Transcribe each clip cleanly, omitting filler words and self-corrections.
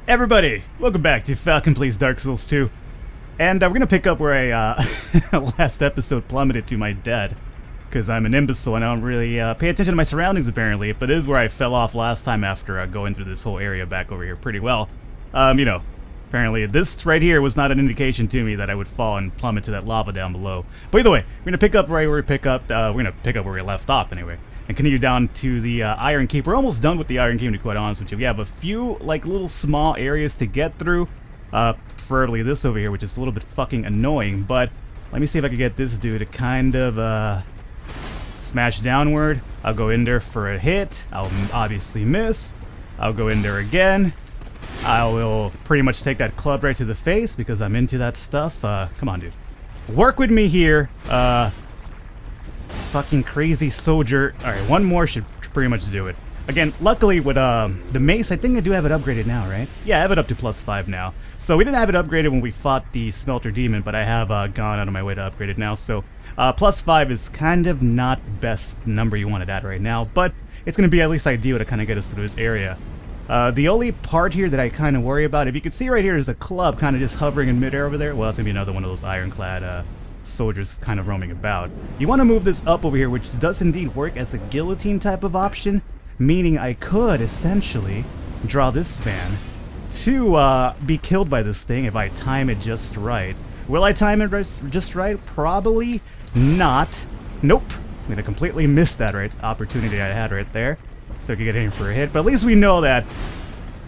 Everybody, welcome back to Falcon Plays Dark Souls 2. And we're gonna pick up where I last episode plummeted to my death. Because I'm an imbecile and I don't really pay attention to my surroundings apparently. But this is where I fell off last time after going through this whole area back over here pretty well. You know, apparently this right here was not an indication to me that I would fall and plummet to that lava down below. But either way, we're gonna pick up right where we pick up, we're gonna pick up where we left off anyway. And continue down to the Iron Keep. We're almost done with the Iron Keep, to be quite honest with you. We have a few, like, little small areas to get through. Preferably this over here, which is a little bit fucking annoying. But let me see if I can get this dude to kind of smash downward. I'll go in there for a hit. I'll obviously miss. I'll go in there again. I will pretty much take that club right to the face because I'm into that stuff. Come on, dude. Work with me here. Fucking crazy soldier. Alright, one more should pretty much do it. Again, luckily with the mace, I think I do have it upgraded now, right? Yeah, I have it up to +5 now. So we didn't have it upgraded when we fought the Smelter Demon, but I have gone out of my way to upgrade it now. So +5 is kind of not best number you want it at right now, but it's going to be at least ideal to kind of get us through this area. The only part here that I kind of worry about, if you can see right here, is a club kind of just hovering in midair over there. Well, that's going to be another one of those ironclad soldiers kind of roaming about. You want to move this up over here, which does indeed work as a guillotine type of option, meaning I could essentially draw this man to be killed by this thing if I time it just right. Will I time it just right? Probably not. Nope. I'm gonna completely miss that opportunity I had right there, so I could get in for a hit. But at least we know that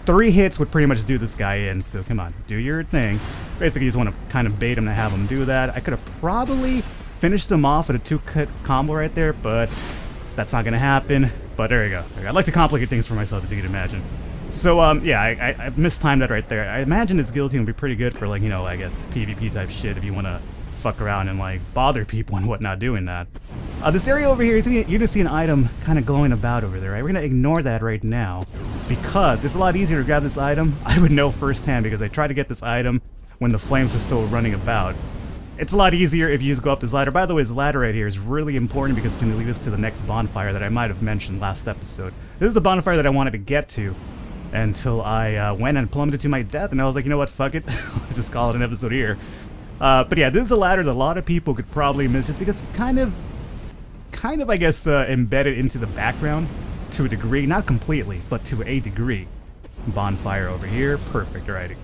3 hits would pretty much do this guy in, so come on, do your thing. Basically, you just want to kind of bait him to have him do that. I could have probably finished him off with a 2-cut combo right there, but that's not going to happen. But there you go. I like to complicate things for myself, as you can imagine. So, yeah, I mistimed that right there. I imagine this guillotine would be pretty good for, like, you know, I guess PvP type shit if you want to fuck around and, like, bother people and whatnot doing that. This area over here, you're going to see an item kind of glowing about over there, right? We're going to ignore that right now because it's a lot easier to grab this item. I would know firsthand because I tried to get this item when the flames were still running about. It's a lot easier if you just go up this ladder. By the way, this ladder right here is really important because it's going to lead us to the next bonfire that I might have mentioned last episode. This is the bonfire that I wanted to get to until I went and plummeted to my death, and I was like, you know what, fuck it. Let's just call it an episode here. But yeah, this is a ladder that a lot of people could probably miss just because it's kind of I guess, embedded into the background to a degree. Not completely, but to a degree. Bonfire over here. Perfect, alrighty.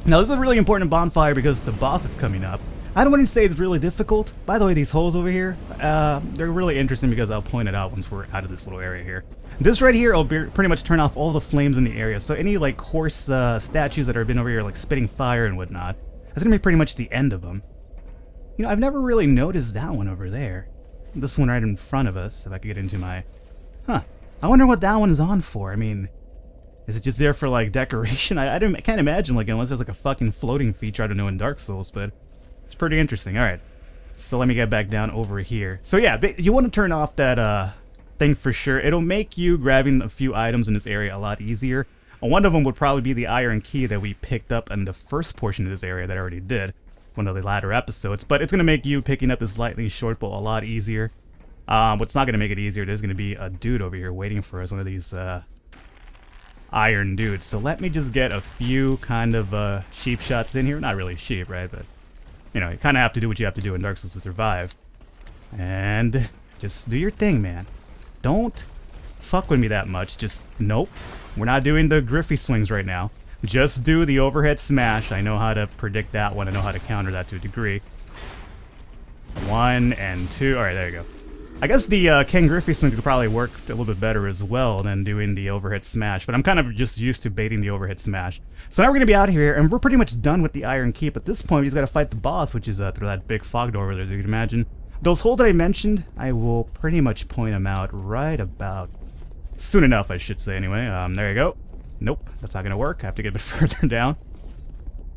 Now, this is a really important bonfire because the boss that's coming up, I don't want to say it's really difficult. By the way, these holes over here, they're really interesting because I'll point it out once we're out of this little area here. This right here will pretty much turn off all the flames in the area. So any, like, horse statues that have been over here, like, spitting fire and whatnot, that's going to be pretty much the end of them. You know, I've never really noticed that one over there. This one right in front of us, if I could get into my... Huh. I wonder what that one is on for. I mean, is it just there for, like, decoration? I can't imagine, like, unless there's, like, a fucking floating feature, I don't know, in Dark Souls, but it's pretty interesting. Alright. So let me get back down over here. So yeah, you want to turn off that, thing for sure. It'll make you grabbing a few items in this area a lot easier. One of them would probably be the Iron Key that we picked up in the first portion of this area that I already did. One of the latter episodes, but it's going to make you picking up this lightning short bow a lot easier. What's not going to make it easier, there's going to be a dude over here waiting for us, one of these iron dudes. So let me just get a few kind of sheep shots in here. Not really sheep, right? But, you know, you kind of have to do what you have to do in Dark Souls to survive. And just do your thing, man. Don't fuck with me that much. Just, nope. We're not doing the Griffey swings right now. Just do the overhead smash. I know how to predict that one. I know how to counter that to a degree. 1 and 2. Alright, there you go. I guess the Ken Griffey swing could probably work a little bit better as well than doing the overhead smash. But I'm kind of just used to baiting the overhead smash. So now we're going to be out of here, and we're pretty much done with the Iron Keep. At this point, we just got to fight the boss, which is through that big fog door over there, as you can imagine. Those holes that I mentioned, I will pretty much point them out right about soon enough, I should say, anyway. There you go. Nope, that's not gonna work. I have to get a bit further down.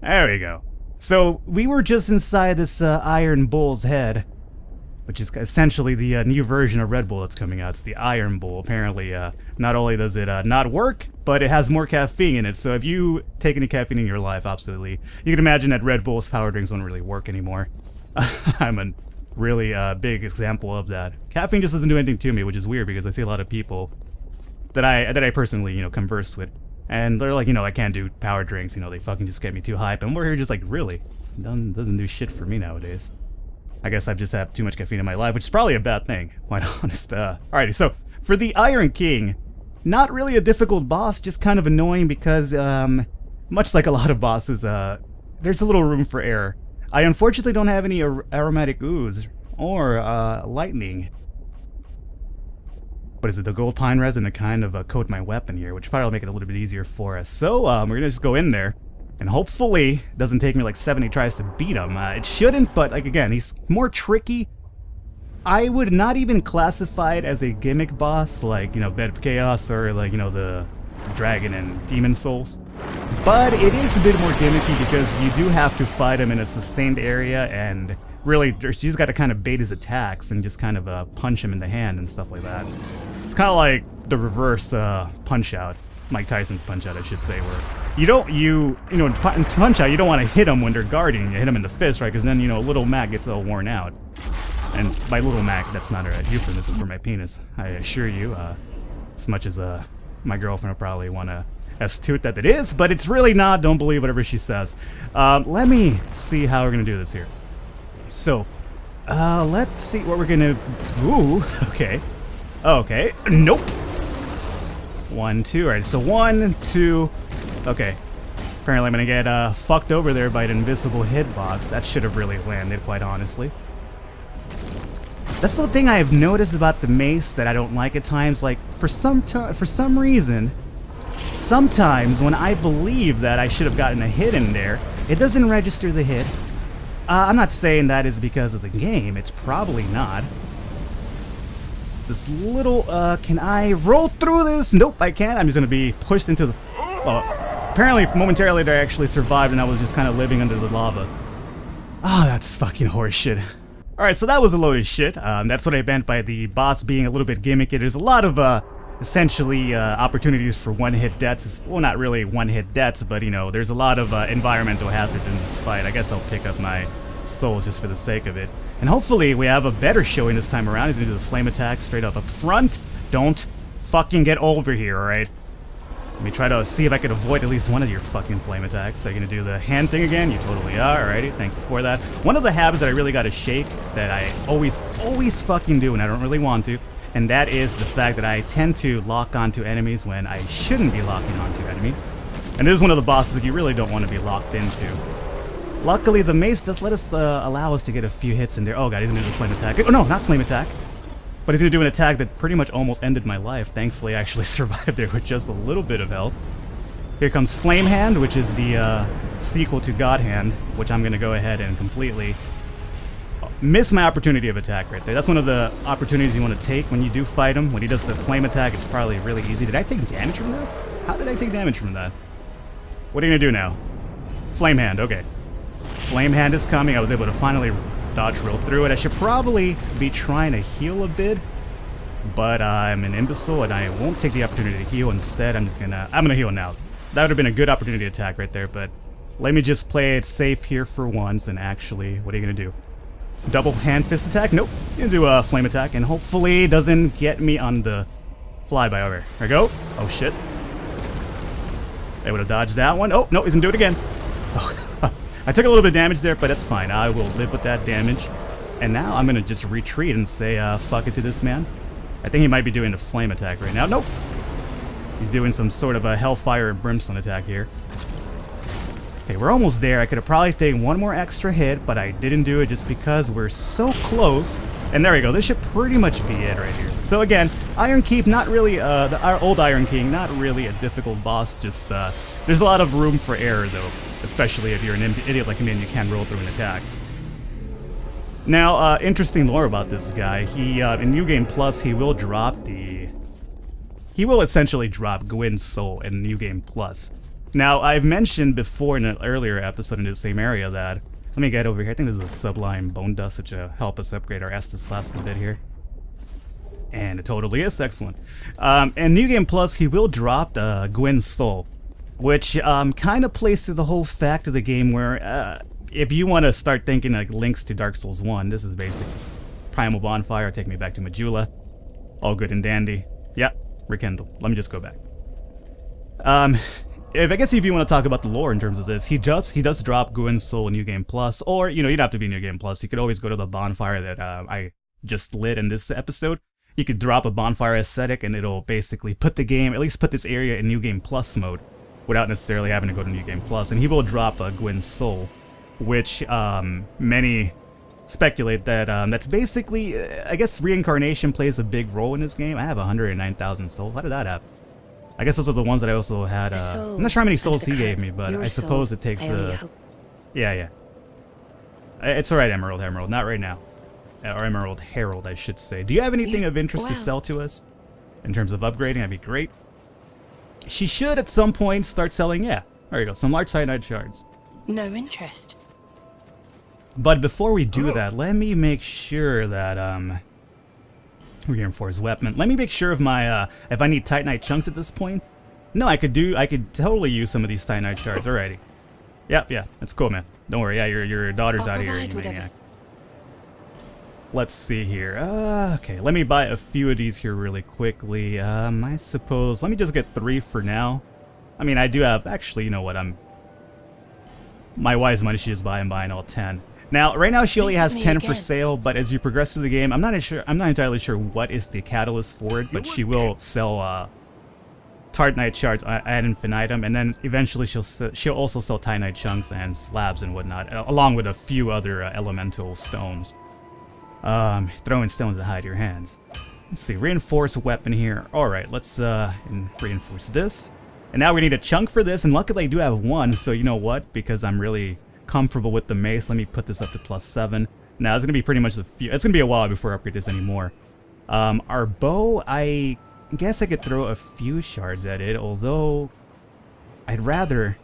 There we go. So, we were just inside this Iron Bull's head, which is essentially the new version of Red Bull that's coming out. It's the Iron Bull. Apparently, not only does it not work, but it has more caffeine in it. So if you take any caffeine in your life, absolutely, you can imagine that Red Bull's power drinks don't really work anymore. I'm a really big example of that. Caffeine just doesn't do anything to me, which is weird because I see a lot of people that I personally, you know, converse with, And they're like, you know, I can't do power drinks, you know, they fucking just get me too hype. And we're here just like, really? Doesn't do shit for me nowadays. I guess I've just had too much caffeine in my life, which is probably a bad thing, quite honest. Alrighty, so for the Iron King, not really a difficult boss, just kind of annoying because, much like a lot of bosses, there's a little room for error. I unfortunately don't have any aromatic ooze or lightning. What is it, the gold pine resin to kind of coat my weapon here, which probably will make it a little bit easier for us. So we're gonna just go in there, and hopefully it doesn't take me like 70 tries to beat him. It shouldn't, but like again, he's more tricky. I would not even classify it as a gimmick boss, like, you know, Bed of Chaos or like, you know, the Dragon and Demon Souls. But it is a bit more gimmicky because you do have to fight him in a sustained area, and really, she's got to kind of bait his attacks and just kind of punch him in the hand and stuff like that. It's kind of like the reverse Punch-Out, Mike Tyson's Punch-Out, I should say, where you know, in Punch-Out, you don't want to hit them when they're guarding. You hit them in the fist, right? Because then, you know, Little Mac gets all worn out. And by Little Mac, that's not a euphemism for my penis, I assure you. As much as my girlfriend will probably want to astute that it is, but it's really not. Don't believe whatever she says. Let me see how we're going to do this here. So, let's see what we're gonna... Ooh, okay. Okay, nope. 1, 2, alright, so 1, 2... Okay. Apparently I'm gonna get, fucked over there by an invisible hitbox. That should have really landed, quite honestly. That's the thing I have noticed about the mace that I don't like at times. Like, for some reason, sometimes when I believe that I should have gotten a hit in there, it doesn't register the hit. I'm not saying that is because of the game. It's probably not. This little, can I roll through this? Nope, I can't. I'm just gonna be pushed into the... apparently, momentarily, I actually survived and I was just kind of living under the lava. Oh, that's fucking horseshit. Alright, so that was a load of shit. That's what I meant by the boss being a little bit gimmicky. There's a lot of, essentially, opportunities for one-hit deaths. Well, not really one-hit deaths, but, you know, there's a lot of environmental hazards in this fight. I guess I'll pick up my souls just for the sake of it. And hopefully we have a better showing this time around. He's gonna do the flame attack straight up front. Don't fucking get over here, alright? Let me try to see if I could avoid at least one of your fucking flame attacks. Are you gonna do the hand thing again? You totally are, alrighty. Thank you for that. One of the habits that I really gotta shake, that I always fucking do, and I don't really want to, and that is the fact that I tend to lock onto enemies when I shouldn't be locking onto enemies. And this is one of the bosses that you really don't want to be locked into. Luckily, the mace does let us allow us to get a few hits in there. Oh god, he's gonna do the flame attack. Oh no, not flame attack. But he's gonna do an attack that pretty much almost ended my life. Thankfully, I actually survived there with just a little bit of health. Here comes Flame Hand, which is the sequel to God Hand, which I'm gonna go ahead and completely miss my opportunity of attack right there. That's one of the opportunities you want to take when you do fight him. When he does the flame attack, it's probably really easy. Did I take damage from that? How did I take damage from that? What are you gonna do now? Flame Hand, okay. Flame Hand is coming. I was able to finally dodge roll through it. I should probably be trying to heal a bit, but I'm an imbecile and I won't take the opportunity to heal. Instead, I'm gonna heal now. That would have been a good opportunity to attack right there, but let me just play it safe here for once and actually, what are you gonna do? Double hand fist attack? Nope. You're gonna do a flame attack and hopefully it doesn't get me on the flyby over. There we go. Oh shit. I would have dodged that one. Oh, no, he's gonna do it again. Oh. I took a little bit of damage there, but that's fine. I will live with that damage. And now I'm gonna just retreat and say, fuck it to this man. I think he might be doing a flame attack right now. Nope. He's doing some sort of a hellfire and brimstone attack here. Okay, we're almost there. I could have probably taken one more extra hit, but I didn't do it just because we're so close. And there we go. This should pretty much be it right here. So again, Iron Keep, not really, our old Iron King, not really a difficult boss. Just, there's a lot of room for error though. Especially if you're an idiot like me and you can't roll through an attack. Now, interesting lore about this guy. He, in New Game Plus, he will essentially drop GWYN's soul in New Game Plus. Now, I've mentioned before in an earlier episode in the same area that... Let me get over here. I think this is a Sublime Bone Dust, which will help us upgrade our Estus Flask a bit here. And it totally is. Excellent. In New Game Plus, he will drop GWYN's soul. Which kind of plays to the whole fact of the game where if you want to start thinking like links to Dark Souls 1, this is basic. Primal Bonfire, take me back to Majula. All good and dandy. Yeah, rekindle. Let me just go back. Um, I guess if you want to talk about the lore in terms of this, he does drop GWYN Soul New Game Plus, or, you know, you don't have to be New Game Plus. You could always go to the bonfire that I just lit in this episode. You could drop a bonfire aesthetic and it'll basically put the game, at least put this area in New Game Plus mode, without necessarily having to go to New Game Plus. And he will drop a GWYN Soul, which many speculate that that's basically, I guess reincarnation plays a big role in this game. I have 109,000 souls. How did that happen? I guess those are the ones that I also had. I'm not sure how many souls he gave me, but I suppose it takes yeah. It's alright, Emerald, not right now. Or Emerald Herald, I should say. Do you have anything of interest to sell to us? In terms of upgrading, that'd be great. She should at some point start selling, yeah. There you go, some large cyanide shards. No interest. But before we do that, let me make sure that, reinforced weapon. Let me make sure of my, if I need Titanite chunks at this point. No, I could totally use some of these Titanite shards already. Yep, yeah, that's cool, man. Don't worry, yeah, your daughter's out here, you maniac. Let's see here. Okay, let me buy a few of these here really quickly. I suppose, let me just get 3 for now. I mean, I do have, actually, you know what, my wise money, she is buying all 10. Now, right now she only has 10 for sale, but as you progress through the game, I'm not entirely sure what is the catalyst for it, but she will sell Titanite shards ad infinitum, and then eventually she'll also sell Titanite chunks and slabs and whatnot, along with a few other elemental stones. Throwing stones to hide your hands. Let's see, reinforced weapon here. Alright, let's reinforce this. And now we need a chunk for this, and luckily I do have 1, so you know what? Because I'm really comfortable with the mace, let me put this up to +7. Now it's gonna be pretty much it's gonna be a while before I upgrade this anymore. Our bow, I guess I could throw a few shards at it, although I'd rather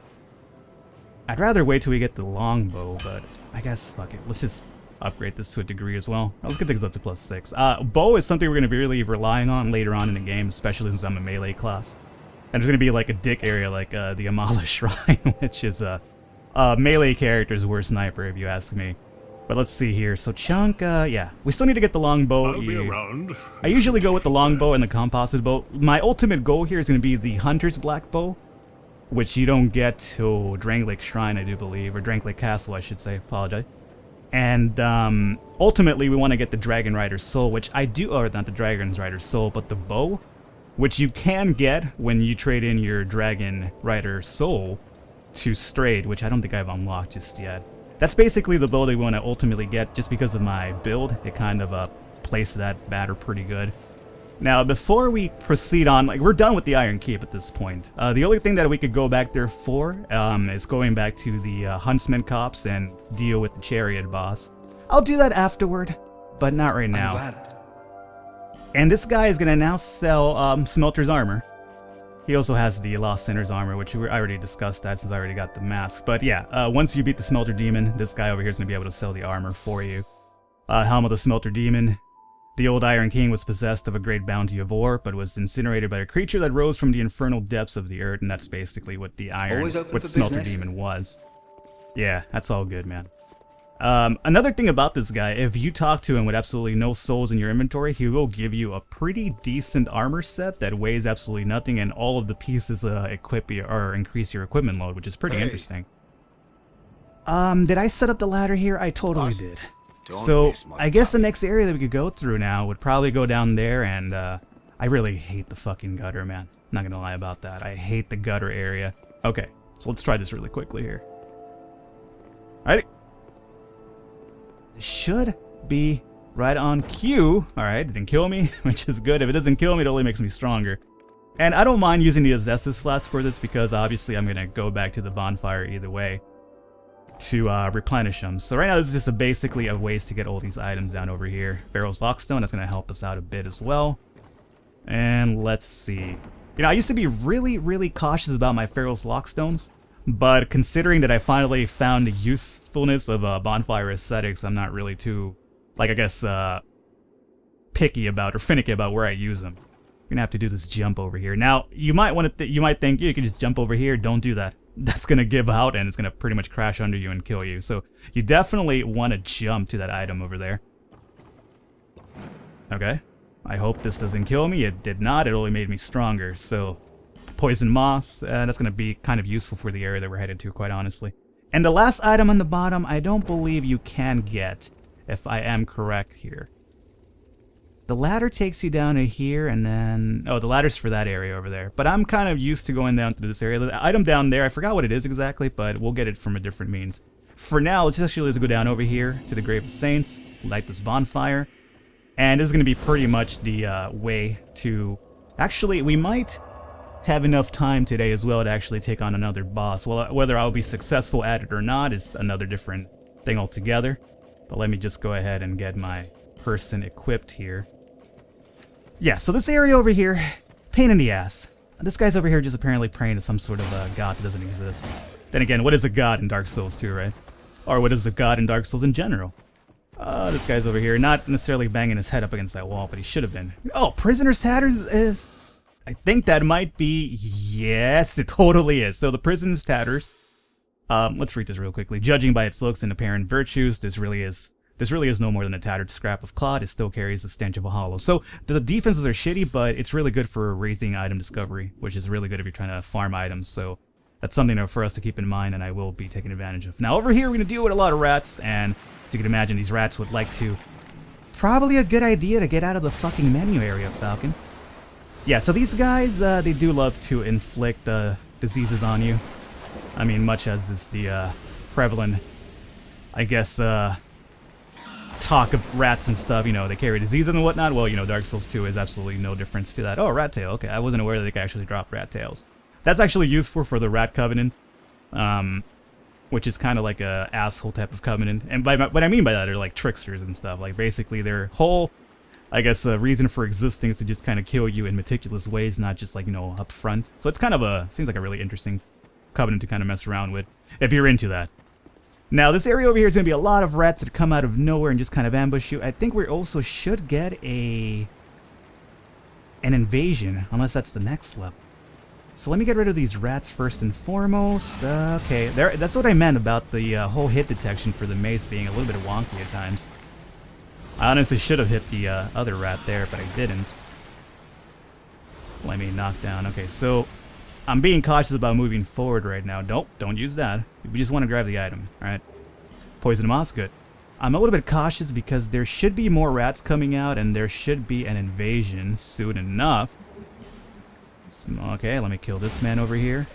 wait till we get the longbow, but I guess fuck it. Let's just upgrade this to a degree as well. Let's get things up to +6. Bow is something we're gonna be really relying on later on in the game, especially since I'm a melee class. And there's gonna be like a dick area like the Amala Shrine, which is a melee character's worst sniper, if you ask me. But let's see here. So chunk, yeah, we still need to get the longbow. I'll be around. I usually go with the longbow and the composite bow. My ultimate goal here is going to be the Hunter's Black Bow, which you don't get to Drangleic Shrine, I do believe, or Drangleic Castle, I should say. Apologize. And ultimately, we want to get the Dragon Rider's Soul, which I do, or not the Dragon Rider's Soul, but the bow, which you can get when you trade in your Dragon Rider Soul to Strayed, which I don't think I've unlocked just yet. That's basically the build I want to ultimately get, just because of my build. It kind of plays that batter pretty good. Now, before we proceed on, like, we're done with the Iron Keep at this point. The only thing that we could go back there for is going back to the Huntsman Cops and deal with the Chariot boss. I'll do that afterward, but not right now. I'm glad. And this guy is going to now sell Smelter's armor. He also has the Lost Sinner's armor, which I already discussed that since I already got the mask. But yeah, once you beat the Smelter Demon, this guy over here is going to be able to sell the armor for you. Helm of the Smelter Demon. The old Iron King was possessed of a great bounty of ore, but was incinerated by a creature that rose from the infernal depths of the earth, and that's basically what the Smelter Demon was. Yeah, that's all good, man. Another thing about this guy, if you talk to him with absolutely no souls in your inventory, he will give you a pretty decent armor set that weighs absolutely nothing, and all of the pieces equip you, or increase your equipment load, which is pretty interesting. Did I set up the ladder here? I totally did. So, I guess the next area that we could go through now would probably go down there, and I really hate the fucking gutter, man. I'm not gonna lie about that. I hate the gutter area. Okay, so let's try this really quickly here. Alrighty. Should be right on cue. Alright, it didn't kill me, which is good. If it doesn't kill me, it only makes me stronger. And I don't mind using the Azestus Flask for this because obviously I'm going to go back to the bonfire either way to replenish them. So right now this is just basically a ways to get all these items down over here. Pharaoh's Lockstone, that's going to help us out a bit as well. And let's see. You know, I used to be really cautious about my Pharaoh's Lockstones. But considering that I finally found the usefulness of bonfire aesthetics, I'm not really too, like, I guess, picky about or finicky about where I use them. We're gonna have to do this jump over here. Now, you might want to, you might think, yeah, you can just jump over here. Don't do that. That's gonna give out and it's gonna pretty much crash under you and kill you. So you definitely want to jump to that item over there. Okay. I hope this doesn't kill me. It did not. It only made me stronger. So poison moss. That's going to be kind of useful for the area that we're headed to, quite honestly. And the last item on the bottom, I don't believe you can get, if I am correct here. The ladder takes you down to here, and then... Oh, the ladder's for that area over there. But I'm kind of used to going down to this area. The item down there, I forgot what it is exactly, but we'll get it from a different means. For now, let's go down over here to the Grave of Saints, light this bonfire. And this is going to be pretty much the way to... Actually, we might have enough time today as well to actually take on another boss. Well, whether I'll be successful at it or not is another different thing altogether. But let me just go ahead and get my person equipped here. Yeah, so this area over here, pain in the ass. This guy's over here just apparently praying to some sort of god that doesn't exist. Then again, what is a god in Dark Souls 2, right? Or what is a god in Dark Souls in general? This guy's over here, not necessarily banging his head up against that wall, but he should have been. Oh, Prisoner's Tatters is... I think that might be... Yes, it totally is. So the Prisoner's Tatters... let's read this real quickly. Judging by its looks and apparent virtues, this really is no more than a tattered scrap of cloth. It still carries the stench of a hollow. So the defenses are shitty, but it's really good for raising item discovery, which is really good if you're trying to farm items. So that's something for us to keep in mind, and I will be taking advantage of. Now over here, we're going to deal with a lot of rats, and as you can imagine, these rats would like to... Probably a good idea to get out of the fucking menu area, Falcon. Yeah, so these guys, they do love to inflict diseases on you. I mean, much as is the prevalent, I guess, talk of rats and stuff, you know, they carry diseases and whatnot. Well, you know, Dark Souls 2 is absolutely no difference to that. Oh, rat tail. Okay, I wasn't aware that they could actually drop rat tails. That's actually useful for the rat covenant, which is kind of like a asshole type of covenant. And what I mean by that are like tricksters and stuff. Like basically their whole, I guess, reason for existing is to just kind of kill you in meticulous ways, not just like, you know, up front. So it's kind of seems like a really interesting covenant to kind of mess around with if you're into that. Now, this area over here is going to be a lot of rats that come out of nowhere and just kind of ambush you. I think we also should get an invasion, unless that's the next level. So let me get rid of these rats first and foremost. Okay, that's what I meant about the whole hit detection for the mace being a little bit wonky at times. I honestly should have hit the other rat there, but I didn't. Let me knock down. Okay, so I'm being cautious about moving forward right now. Nope, don't use that. We just want to grab the item, alright? Poison moss, good. I'm a little bit cautious because there should be more rats coming out and there should be an invasion soon enough. Okay, let me kill this man over here.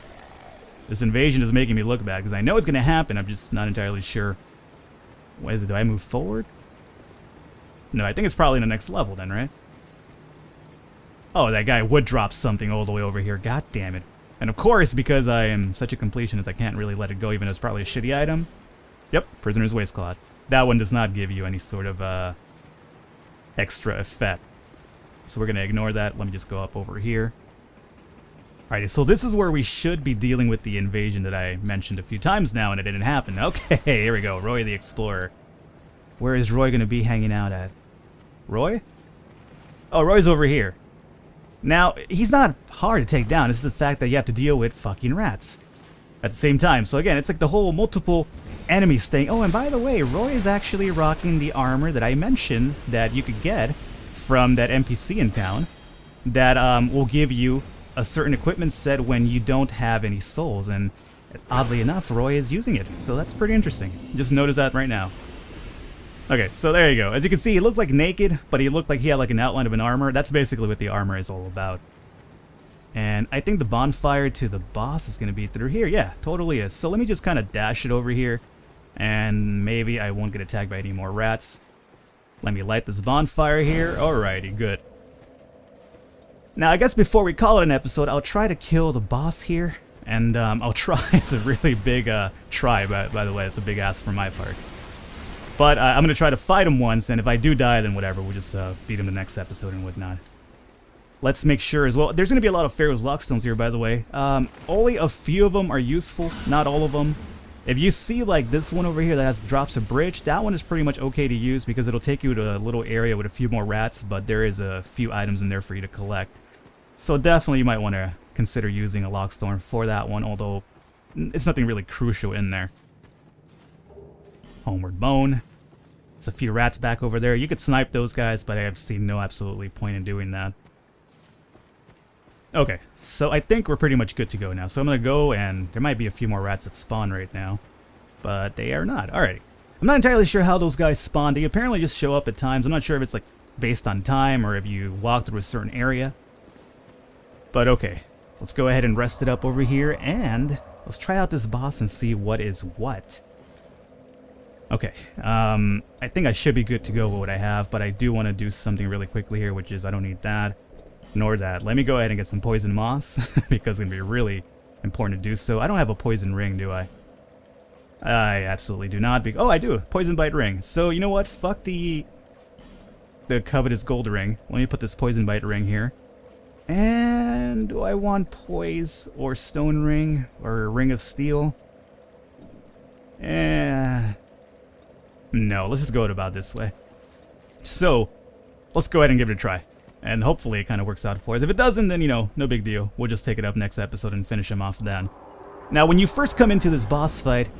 This invasion is making me look bad because I know it's going to happen. I'm just not entirely sure. What is it? Do I move forward? No, I think it's probably in the next level then, right? Oh, that guy would drop something all the way over here. God damn it. And of course, because I am such a completionist, I can't really let it go, even though it's probably a shitty item. Yep, Prisoner's Waistcloth. That one does not give you any sort of extra effect. So we're going to ignore that. Let me just go up over here. Alright, so this is where we should be dealing with the invasion that I mentioned a few times now, and it didn't happen. Okay, here we go. Roy the Explorer. Where is Roy going to be hanging out at? Roy? Oh, Roy's over here. Now, he's not hard to take down. This is the fact that you have to deal with fucking rats at the same time. So again, it's like the whole multiple enemies thing. Oh, and by the way, Roy is actually rocking the armor that I mentioned that you could get from that NPC in town that will give you a certain equipment set when you don't have any souls. And oddly enough, Roy is using it. So that's pretty interesting. Just notice that right now. Okay, so there you go. As you can see, he looked like naked, but he looked like he had like an outline of an armor. That's basically what the armor is all about. And I think the bonfire to the boss is going to be through here. Yeah, totally is. So let me just kind of dash it over here, and maybe I won't get attacked by any more rats. Let me light this bonfire here. Alrighty, good. Now, I guess before we call it an episode, I'll try to kill the boss here. And I'll try. It's a really big try, by the way. It's a big ask for my part. But I'm going to try to fight him once, and if I do die, then whatever. We'll just beat him the next episode and whatnot. Let's make sure as well. There's going to be a lot of Pharaoh's Lockstones here, by the way. Only a few of them are useful, not all of them. If you see like this one over here that drops a bridge, that one is pretty much okay to use because it'll take you to a little area with a few more rats, but there is a few items in there for you to collect. So definitely you might want to consider using a Lockstone for that one, although it's nothing really crucial in there. Homeward Bone. There's a few rats back over there. You could snipe those guys, but I have seen no absolutely point in doing that. Okay, so I think we're pretty much good to go now. So I'm gonna go, and there might be a few more rats that spawn right now, but they are not. Alrighty. I'm not entirely sure how those guys spawn. They apparently just show up at times. I'm not sure if it's like based on time or if you walk through a certain area. But okay, let's go ahead and rest it up over here, and let's try out this boss and see what is what. Okay, I think I should be good to go with what I have, but I do want to do something really quickly here, which is I don't need that. Nor that. Let me go ahead and get some poison moss, because it's going to be really important to do so. I don't have a poison ring, do I? I absolutely do not. Oh, I do. Poison bite ring. So, you know what? Fuck the covetous gold ring. Let me put this poison bite ring here. And do I want poise or stone ring or ring of steel? No, let's just go about this way. So, let's go ahead and give it a try. And hopefully it kind of works out for us. If it doesn't, then, you know, no big deal. We'll just take it up next episode and finish him off then. Now, when you first come into this boss fight,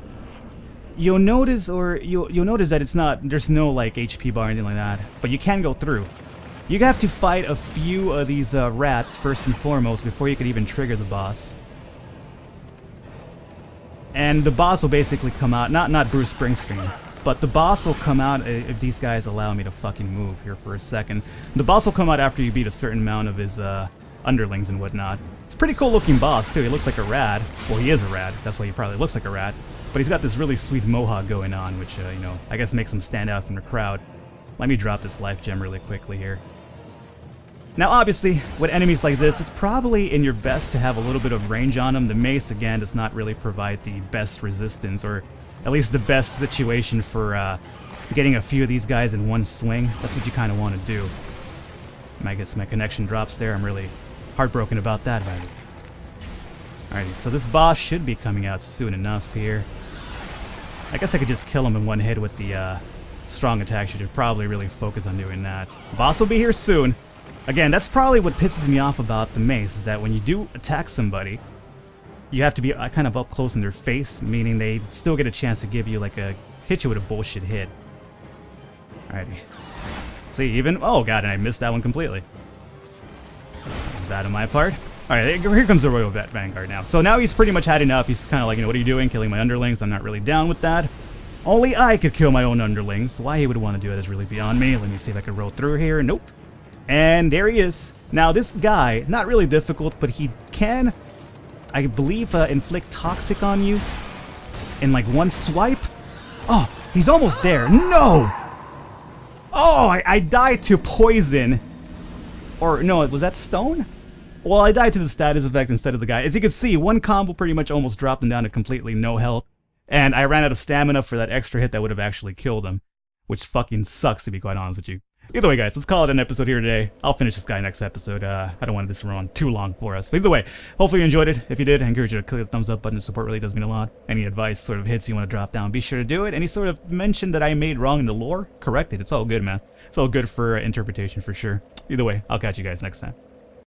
you'll notice that it's not, there's no, like, HP bar or anything like that. But you can go through. You have to fight a few of these rats, first and foremost, before you could even trigger the boss. And the boss will basically come out, not Bruce Springsteen. But the boss will come out, if these guys allow me to fucking move here for a second. The boss will come out after you beat a certain amount of his underlings and whatnot. It's a pretty cool looking boss too. He looks like a rat. Well, he is a rat. That's why he probably looks like a rat. But he's got this really sweet mohawk going on, which, you know, I guess makes him stand out from the crowd. Let me drop this life gem really quickly here. Now, obviously, with enemies like this, it's probably in your best to have a little bit of range on them. The mace, again, does not really provide the best resistance, or at least the best situation for getting a few of these guys in one swing. That's what you kind of want to do. I guess my connection drops there. I'm really heartbroken about that. Alrighty, so this boss should be coming out soon enough here. I guess I could just kill him in one hit with the strong attack. Should probably really focus on doing that. Boss will be here soon. Again, that's probably what pisses me off about the mace, is that when you do attack somebody, you have to be kind of up close in their face, meaning they still get a chance to give you like hit you with a bullshit hit. Alrighty. See, even, oh god, and I missed that one completely. That was bad on my part. Alright, here comes the Royal Vanguard now. So now he's pretty much had enough. He's kind of like, you know, what are you doing? Killing my underlings? I'm not really down with that. Only I could kill my own underlings. Why he would want to do it is really beyond me. Let me see if I can roll through here. Nope. And there he is. Now this guy, not really difficult, but he can, I believe, inflict toxic on you in like one swipe. Oh, he's almost there. No! Oh, I died to poison. Or no, was that stone? Well, I died to the status effect instead of the guy. As you can see, one combo pretty much almost dropped him down to completely no health. And I ran out of stamina for that extra hit that would have actually killed him. Which fucking sucks, to be quite honest with you. Either way, guys, let's call it an episode here today. I'll finish this guy next episode. I don't want this to run too long for us. But either way, hopefully you enjoyed it. If you did, I encourage you to click the thumbs up button. The support really does mean a lot. Any advice, sort of hits you want to drop down, be sure to do it. Any sort of mention that I made wrong in the lore, correct it. It's all good, man. It's all good for interpretation for sure. Either way, I'll catch you guys next time.